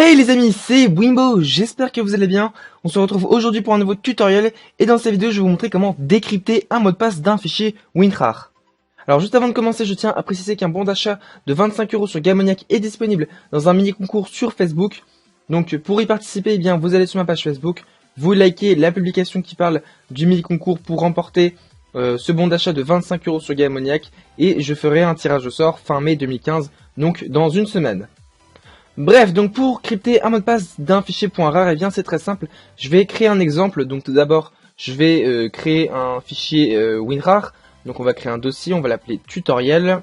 Hey les amis, c'est Wimbo, j'espère que vous allez bien. On se retrouve aujourd'hui pour un nouveau tutoriel et dans cette vidéo je vais vous montrer comment décrypter un mot de passe d'un fichier WinRAR. Alors juste avant de commencer, je tiens à préciser qu'un bon d'achat de 25 € sur Gamoniac est disponible dans un mini concours sur Facebook. Donc pour y participer, eh bien vous allez sur ma page Facebook, vous likez la publication qui parle du mini concours pour remporter ce bon d'achat de 25 € sur Gamoniac et je ferai un tirage au sort fin mai 2015, donc dans une semaine. Bref, donc pour crypter un mot de passe d'un fichier .rar, eh bien c'est très simple. Je vais créer un exemple. Donc tout d'abord, je vais créer un fichier WinRAR. Donc on va créer un dossier, on va l'appeler tutoriel.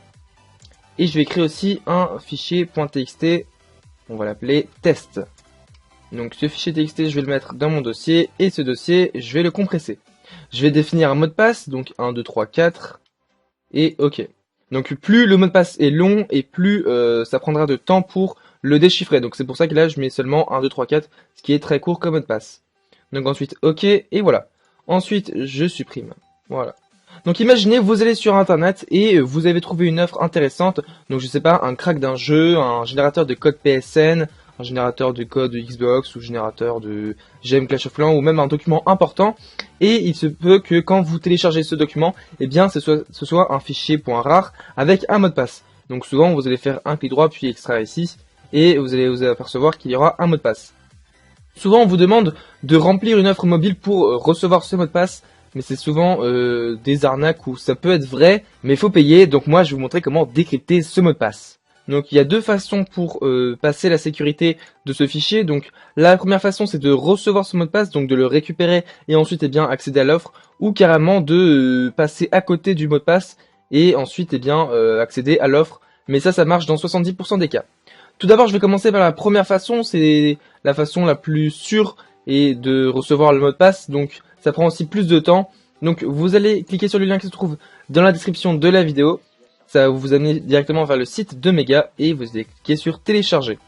Et je vais créer aussi un fichier .txt, on va l'appeler test. Donc ce fichier txt, je vais le mettre dans mon dossier et ce dossier, je vais le compresser. Je vais définir un mot de passe, donc 1, 2, 3, 4 et OK. Donc plus le mot de passe est long et plus ça prendra de temps pour le déchiffrer. Donc c'est pour ça que là je mets seulement 1, 2, 3, 4, ce qui est très court comme mot de passe. Donc ensuite OK et voilà. Ensuite je supprime. Voilà. Donc imaginez vous allez sur internet et vous avez trouvé une offre intéressante. Donc je sais pas, un crack d'un jeu, un générateur de code PSN, un générateur de code Xbox ou générateur de GM Clash of Clans ou même un document important. Et il se peut que quand vous téléchargez ce document, eh bien ce soit un fichier .rar avec un mot de passe. Donc souvent vous allez faire un clic droit puis extraire ici et vous allez vous apercevoir qu'il y aura un mot de passe. Souvent on vous demande de remplir une offre mobile pour recevoir ce mot de passe, mais c'est souvent des arnaques où ça peut être vrai, mais il faut payer. Donc moi je vais vous montrer comment décrypter ce mot de passe. Donc il y a deux façons pour passer la sécurité de ce fichier. Donc la première façon c'est de recevoir ce mot de passe, donc de le récupérer et ensuite eh bien accéder à l'offre, ou carrément de passer à côté du mot de passe et ensuite eh bien accéder à l'offre. Mais ça marche dans 70% des cas. Tout d'abord je vais commencer par la première façon, c'est la façon la plus sûre et de recevoir le mot de passe, donc ça prend aussi plus de temps. Donc vous allez cliquer sur le lien qui se trouve dans la description de la vidéo. Ça va vous amener directement vers le site de Mega et vous allez cliquer sur télécharger.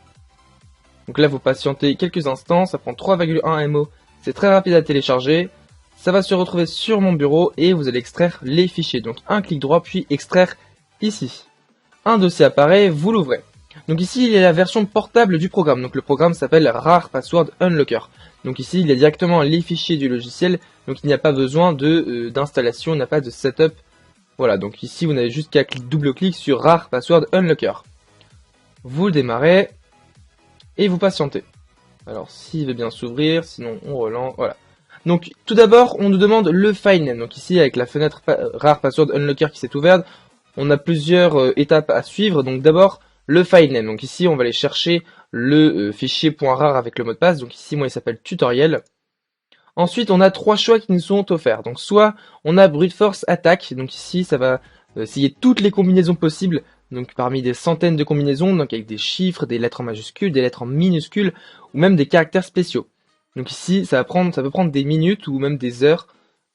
Donc là vous patientez quelques instants, ça prend 3,1 MO, c'est très rapide à télécharger. Ça va se retrouver sur mon bureau et vous allez extraire les fichiers. Donc un clic droit puis extraire ici. Un dossier apparaît, vous l'ouvrez. Donc ici il y a la version portable du programme. Donc le programme s'appelle RAR Password Unlocker. Donc ici il y a directement les fichiers du logiciel. Donc il n'y a pas besoin d'installation, il n'y a pas de setup. Voilà, donc ici vous n'avez juste qu'à double-clic sur RAR Password Unlocker. Vous le démarrez et vous patientez. Alors s'il veut bien s'ouvrir, sinon on relance, voilà. Donc tout d'abord on nous demande le filename. Donc ici avec la fenêtre RAR Password Unlocker qui s'est ouverte, on a plusieurs étapes à suivre. Donc d'abord le filename. Donc ici on va aller chercher le fichier .rar avec le mot de passe. Donc ici moi il s'appelle tutoriel. Ensuite, on a trois choix qui nous sont offerts. Donc, soit on a Brute Force Attack. Donc ici, ça va essayer toutes les combinaisons possibles. Donc, parmi des centaines de combinaisons, donc avec des chiffres, des lettres en majuscules, des lettres en minuscules, ou même des caractères spéciaux. Donc ici, ça peut prendre des minutes ou même des heures.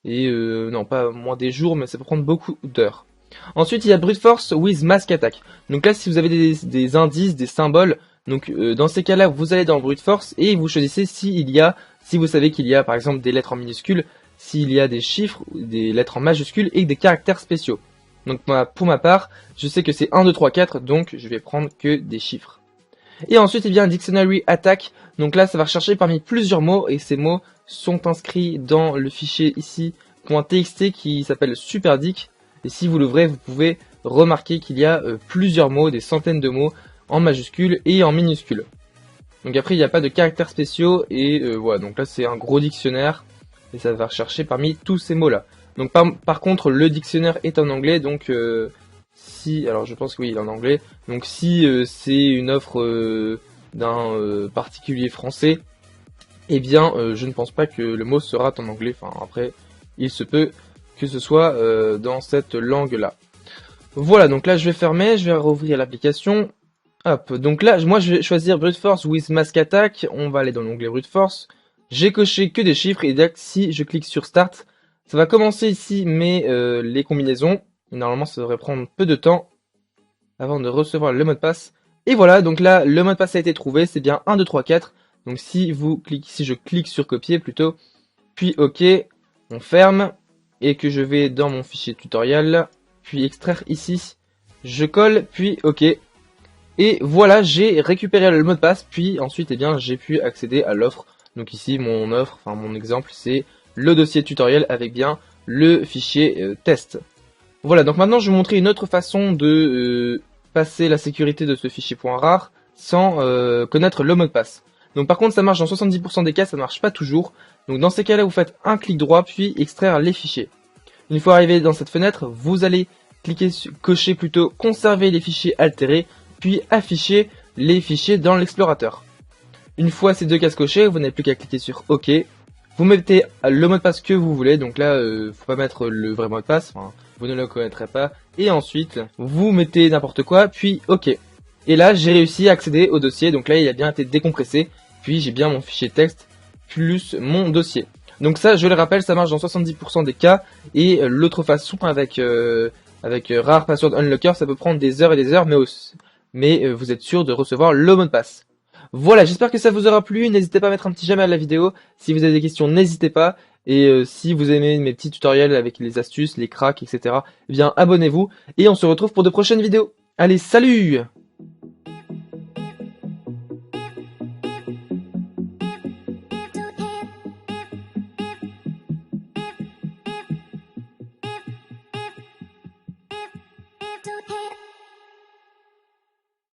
Et non, pas moins des jours, mais ça peut prendre beaucoup d'heures. Ensuite, il y a Brute Force with Mask Attack. Donc là, si vous avez des indices, des symboles, donc dans ces cas-là, vous allez dans Brute Force et vous choisissez si vous savez qu'il y a par exemple des lettres en minuscules, s'il y a des chiffres, des lettres en majuscules et des caractères spéciaux. Donc pour ma part, je sais que c'est 1, 2, 3, 4, donc je vais prendre que des chiffres. Et ensuite, il y a un Dictionary Attack. Donc là, ça va rechercher parmi plusieurs mots et ces mots sont inscrits dans le fichier ici .txt qui s'appelle SuperDic. Et si vous l'ouvrez, vous pouvez remarquer qu'il y a plusieurs mots, des centaines de mots en majuscules et en minuscules. Donc après il n'y a pas de caractères spéciaux et voilà, donc là c'est un gros dictionnaire et ça va rechercher parmi tous ces mots là. Donc par contre le dictionnaire est en anglais, donc alors je pense que oui il est en anglais, donc si c'est une offre d'un particulier français, eh bien je ne pense pas que le mot sera en anglais, enfin après il se peut que ce soit dans cette langue là. Voilà, donc là je vais fermer, je vais rouvrir l'application. Hop, donc là, moi je vais choisir Brute Force with Mask Attack, on va aller dans l'onglet Brute Force, j'ai coché que des chiffres et si je clique sur Start, ça va commencer ici les combinaisons, normalement ça devrait prendre peu de temps avant de recevoir le mot de passe, et voilà, donc là le mot de passe a été trouvé, c'est bien 1, 2, 3, 4, donc si je clique sur copier plutôt, puis OK, on ferme, et que je vais dans mon fichier tutoriel, puis extraire ici, je colle, puis OK. Et voilà, j'ai récupéré le mot de passe, puis ensuite, eh bien, j'ai pu accéder à l'offre. Donc ici, mon offre, enfin mon exemple, c'est le dossier tutoriel avec bien le fichier test. Voilà, donc maintenant, je vais vous montrer une autre façon de passer la sécurité de ce fichier .rar sans connaître le mot de passe. Donc par contre, ça marche dans 70% des cas, ça ne marche pas toujours. Donc dans ces cas-là, vous faites un clic droit, puis extraire les fichiers. Une fois arrivé dans cette fenêtre, vous allez cocher plutôt conserver les fichiers altérés, puis afficher les fichiers dans l'explorateur. Une fois ces deux cases cochées, vous n'avez plus qu'à cliquer sur OK. Vous mettez le mot de passe que vous voulez, donc là, faut pas mettre le vrai mot de passe, enfin, vous ne le connaîtrez pas. Et ensuite, vous mettez n'importe quoi, puis OK. Et là, j'ai réussi à accéder au dossier, donc là, il a bien été décompressé, puis j'ai bien mon fichier texte, plus mon dossier. Donc ça, je le rappelle, ça marche dans 70% des cas, et l'autre façon avec Rare Password Unlocker, ça peut prendre des heures et des heures, mais vous êtes sûr de recevoir le mot de passe. Voilà, j'espère que ça vous aura plu, n'hésitez pas à mettre un petit j'aime à la vidéo, si vous avez des questions, n'hésitez pas, et si vous aimez mes petits tutoriels avec les astuces, les cracks, etc., eh bien abonnez-vous, et on se retrouve pour de prochaines vidéos. Allez, salut!